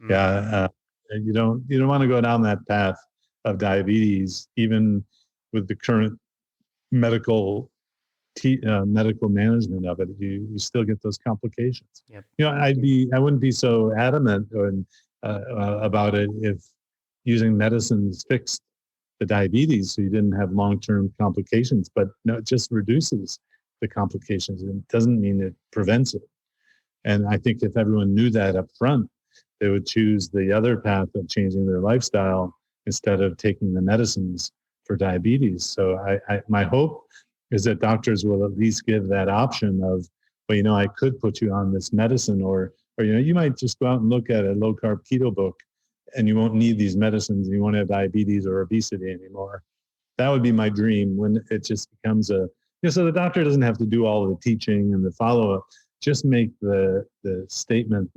yeah. You don't want to go down that path of diabetes, even with the current medical management of it. You still get those complications. Yep. I wouldn't be so adamant about it if using medicines fixed the diabetes so you didn't have long-term complications, but no, it just reduces the complications. It doesn't mean it prevents it. And I think if everyone knew that up front, they would choose the other path of changing their lifestyle instead of taking the medicines for diabetes. So my hope is that doctors will at least give that option of, well, I could put you on this medicine, or you might just go out and look at a low carb keto book and you won't need these medicines and you won't have diabetes or obesity anymore. That would be my dream, when it just becomes so the doctor doesn't have to do all of the teaching and the follow-up, just make the statement,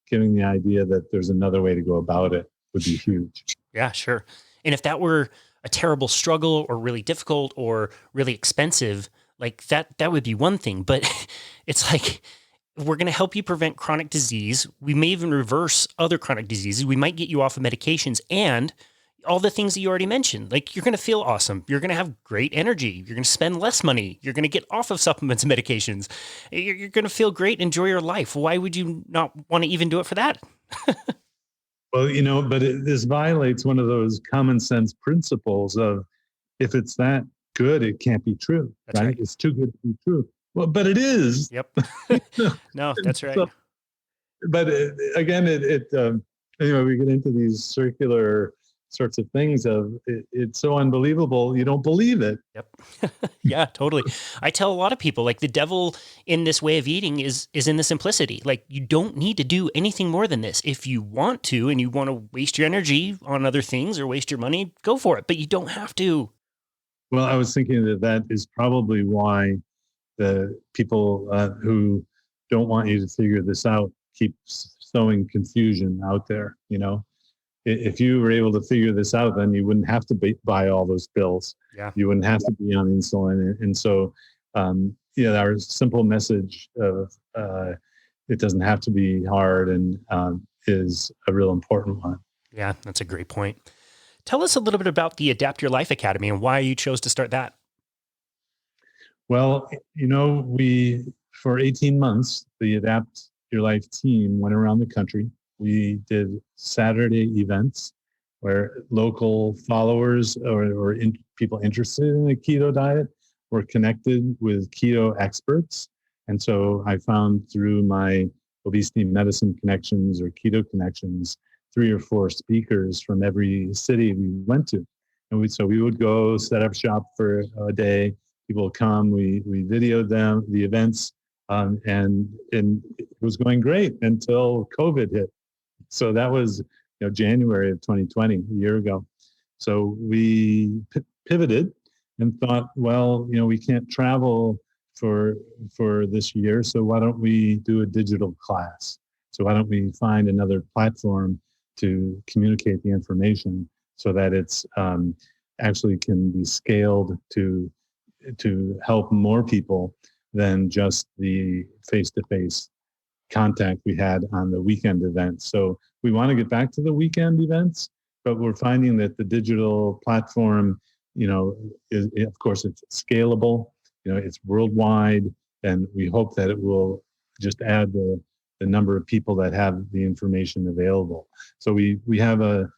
giving the idea that there's another way to go about it would be huge. Yeah, sure. And if that were a terrible struggle or really difficult or really expensive, like that would be one thing. But it's like, we're going to help you prevent chronic disease. We may even reverse other chronic diseases. We might get you off of medications and all the things that you already mentioned. Like, you're going to feel awesome. You're going to have great energy. You're going to spend less money. You're going to get off of supplements and medications. You're going to feel great, enjoy your life. Why would you not want to even do it for that? Well, but this violates one of those common sense principles of, if it's that good, it can't be true. That's right. It's too good to be true. Well, but it is. Yep. No, that's right. So, but again, we get into these circular sorts of things of it's so unbelievable you don't believe it. Yep. Yeah, totally. I tell a lot of people, like, the devil in this way of eating is in the simplicity. Like, you don't need to do anything more than this. If you want to and you want to waste your energy on other things or waste your money, go for it, but you don't have to. Well, I was thinking that is probably why the people who don't want you to figure this out keep sowing confusion out there. if you were able to figure this out, then you wouldn't have to buy all those pills. Yeah. You wouldn't have to be on insulin. And so, our simple message of it doesn't have to be hard and is a real important one. Yeah, that's a great point. Tell us a little bit about the Adapt Your Life Academy and why you chose to start that. Well, for 18 months, the Adapt Your Life team went around the country. We did Saturday events where local followers or people interested in the keto diet were connected with keto experts. And so I found through my obesity medicine connections or keto connections, 3 or 4 speakers from every city we went to. And we would go set up shop for a day. People would come, we videoed them, the events, and it was going great until COVID hit. So that was January of 2020, a year ago. So we pivoted and thought, well, we can't travel for this year, so why don't we do a digital class? So why don't we find another platform to communicate the information so that it's actually can be scaled to help more people than just the face-to-face contact we had on the weekend events. So we want to get back to the weekend events, but we're finding that the digital platform, of course, it's scalable, it's worldwide, and we hope that it will just add the number of people that have the information available. So we have a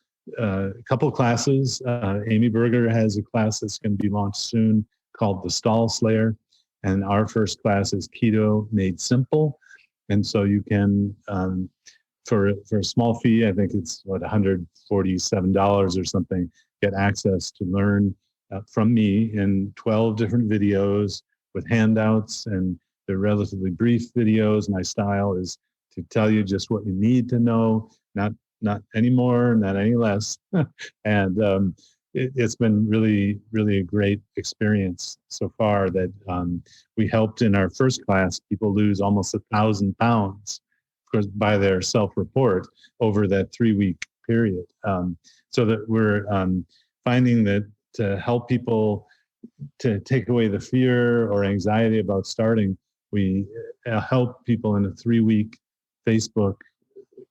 couple classes. Amy Berger has a class that's going to be launched soon called The Stall Slayer. And our first class is Keto Made Simple. And so you can, for a small fee, I think it's $147 or something, get access to learn from me in 12 different videos with handouts, and they're relatively brief videos. My style is to tell you just what you need to know, not any more, not any less. And it's been really, really a great experience so far that we helped in our first class people lose almost 1,000 pounds, of course, by their self-report over that 3-week period. So that we're finding that to help people to take away the fear or anxiety about starting, we help people in a 3-week Facebook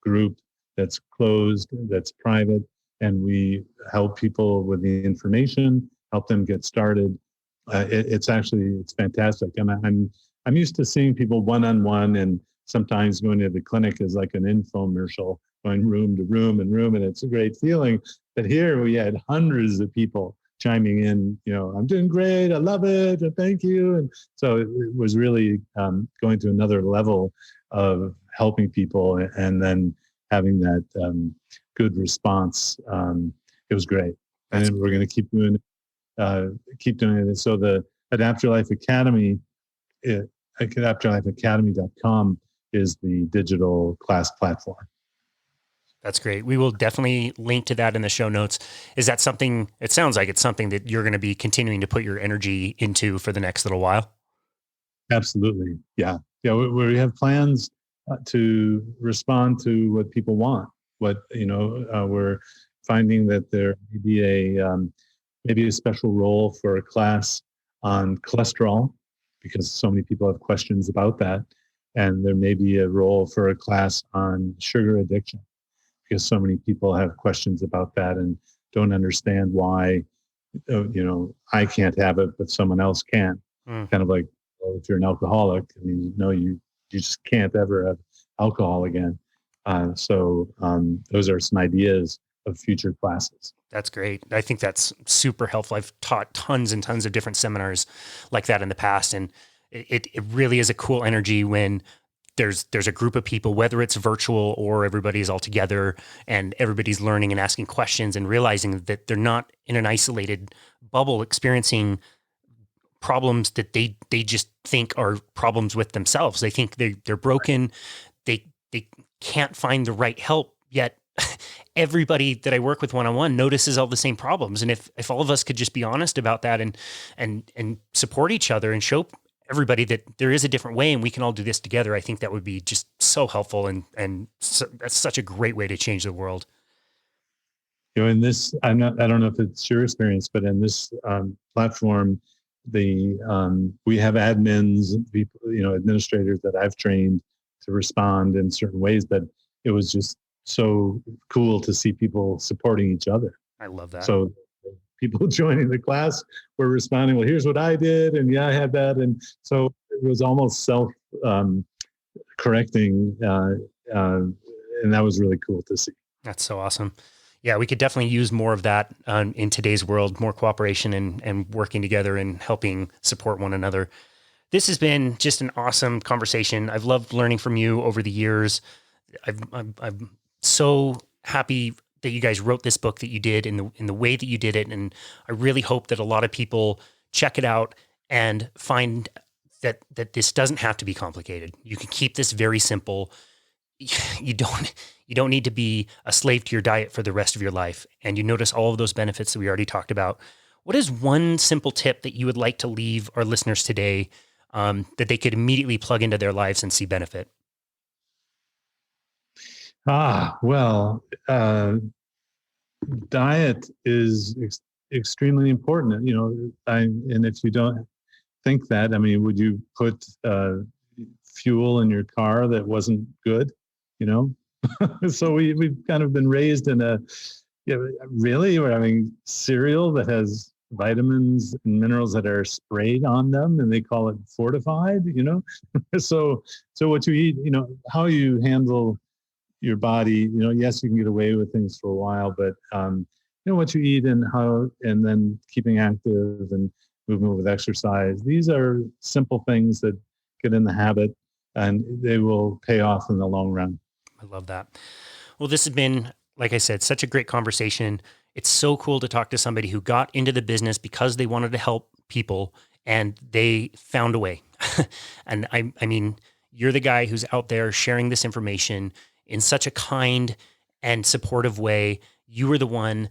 group that's closed, that's private, and we help people with the information, help them get started. It's fantastic. I'm used to seeing people one-on-one, and sometimes going to the clinic is like an infomercial, going room to room and room, and it's a great feeling. But here we had hundreds of people chiming in, I'm doing great, I love it, and thank you. And so it was really going to another level of helping people, and then having that good response. It was great. And we're going to keep doing it. So the Adapt Your Life Academy, adaptyourlifeacademy.com is the digital class platform. That's great. We will definitely link to that in the show notes. Is that something, it sounds like it's something that you're going to be continuing to put your energy into for the next little while? Absolutely. Yeah. We have plans to respond to what people want. We're finding that there may be maybe a special role for a class on cholesterol, because so many people have questions about that. And there may be a role for a class on sugar addiction, because so many people have questions about that and don't understand why, I can't have it, but someone else can. Kind of like, well, if you're an alcoholic, you just can't ever have alcohol again. So those are some ideas of future classes. That's great. I think that's super helpful. I've taught tons and tons of different seminars like that in the past. And it really is a cool energy when there's a group of people, whether it's virtual or everybody's all together and everybody's learning and asking questions and realizing that they're not in an isolated bubble experiencing problems that they just think are problems with themselves. They think they're broken. They can't find the right help, yet everybody that I work with one-on-one notices all the same problems. And if all of us could just be honest about that and support each other and show everybody that there is a different way and we can all do this together, I think that would be just so helpful. And so, that's such a great way to change the world. in this, I don't know if it's your experience, but in this platform, we have admins, people, administrators that I've trained to respond in certain ways, but it was just so cool to see people supporting each other. I love that. So people joining the class were responding, well, here's what I did. And yeah, I had that. And so it was almost self-correcting. And that was really cool to see. That's so awesome. Yeah, we could definitely use more of that in today's world, more cooperation and working together and helping support one another. This has been just an awesome conversation. I've loved learning from you over the years. I'm so happy that you guys wrote this book that you did in the way that you did it. And I really hope that a lot of people check it out and find that this doesn't have to be complicated. You can keep this very simple. You don't need to be a slave to your diet for the rest of your life. And you notice all of those benefits that we already talked about. What is one simple tip that you would like to leave our listeners today that they could immediately plug into their lives and see benefit? Well, diet is extremely important. And if you don't think that, would you put fuel in your car that wasn't good? So we've kind of been raised in really, we're having cereal that has vitamins and minerals that are sprayed on them, and they call it fortified. So what you eat, how you handle your body, yes, you can get away with things for a while, but what you eat and how, and then keeping active and movement with exercise. These are simple things that get in the habit, and they will pay off in the long run. I love that. Well, this has been, like I said, such a great conversation. It's so cool to talk to somebody who got into the business because they wanted to help people and they found a way. And I mean, you're the guy who's out there sharing this information in such a kind and supportive way. You were the one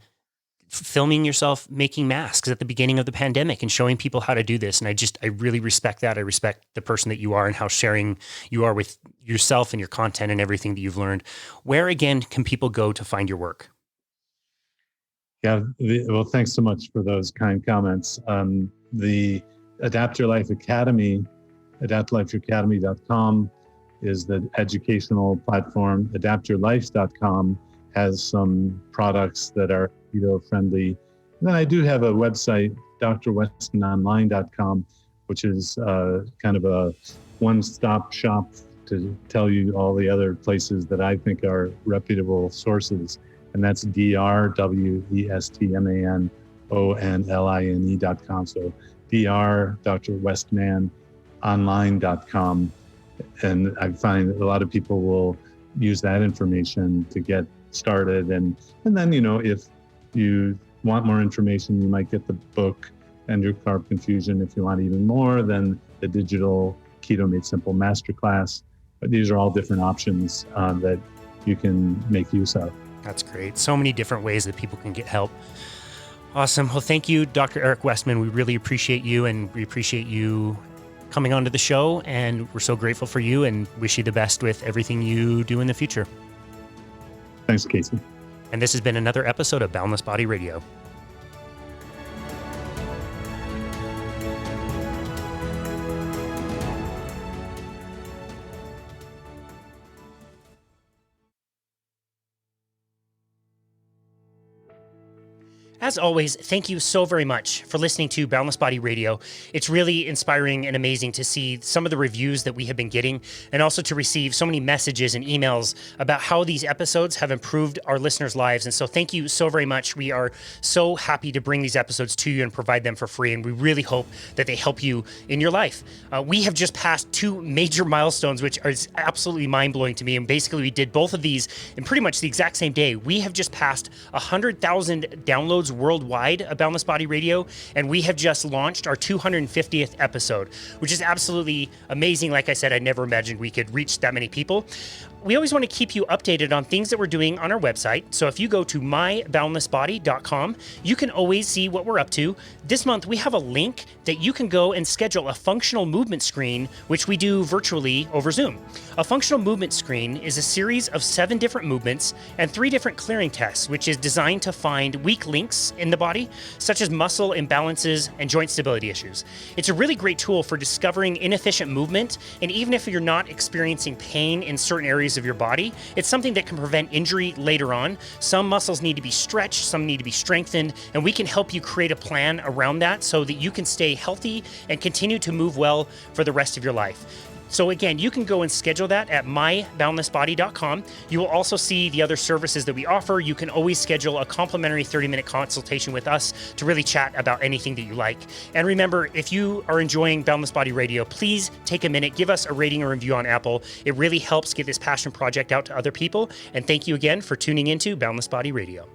filming yourself making masks at the beginning of the pandemic and showing people how to do this. And I really respect that. I respect the person that you are and how sharing you are with yourself and your content and everything that you've learned. Where again can people go to find your work? Yeah, well, thanks so much for those kind comments. The Adapt Your Life Academy, adaptlifeacademy.com is the educational platform. Adaptyourlife.com has some products that are keto friendly. And then I do have a website, drwestononline.com, which is kind of a one-stop shop to tell you all the other places that I think are reputable sources. And that's drwestmanonline.com. So drwestmanonline.com. And I find that a lot of people will use that information to get started. And then, if you want more information, you might get the book, End Your Carb Confusion. If you want even more, then the digital Keto Made Simple Masterclass. But these are all different options that you can make use of. That's great. So many different ways that people can get help. Awesome. Well, thank you, Dr. Eric Westman. We really appreciate you, and we appreciate you coming onto the show, and we're so grateful for you and wish you the best with everything you do in the future. Thanks, Casey. And this has been another episode of Boundless Body Radio. As always, thank you so very much for listening to Boundless Body Radio. It's really inspiring and amazing to see some of the reviews that we have been getting, and also to receive so many messages and emails about how these episodes have improved our listeners' lives. And so thank you so very much. We are so happy to bring these episodes to you and provide them for free. And we really hope that they help you in your life. We have just passed 2 major milestones, which is absolutely mind-blowing to me. And basically we did both of these in pretty much the exact same day. We have just passed 100,000 downloads episodes worldwide of Boundless Body Radio, and we have just launched our 250th episode, which is absolutely amazing. Like I said, I never imagined we could reach that many people. We always want to keep you updated on things that we're doing on our website. So if you go to myboundlessbody.com, you can always see what we're up to. This month, we have a link that you can go and schedule a functional movement screen, which we do virtually over Zoom. A functional movement screen is a series of 7 different movements and 3 different clearing tests, which is designed to find weak links in the body, such as muscle imbalances and joint stability issues. It's a really great tool for discovering inefficient movement, and even if you're not experiencing pain in certain areas of your body, it's something that can prevent injury later on. Some muscles need to be stretched, some need to be strengthened, and we can help you create a plan around that so that you can stay healthy and continue to move well for the rest of your life. So again, you can go and schedule that at myboundlessbody.com. You will also see the other services that we offer. You can always schedule a complimentary 30-minute consultation with us to really chat about anything that you like. And remember, if you are enjoying Boundless Body Radio, please take a minute, give us a rating or review on Apple. It really helps get this passion project out to other people. And thank you again for tuning into Boundless Body Radio.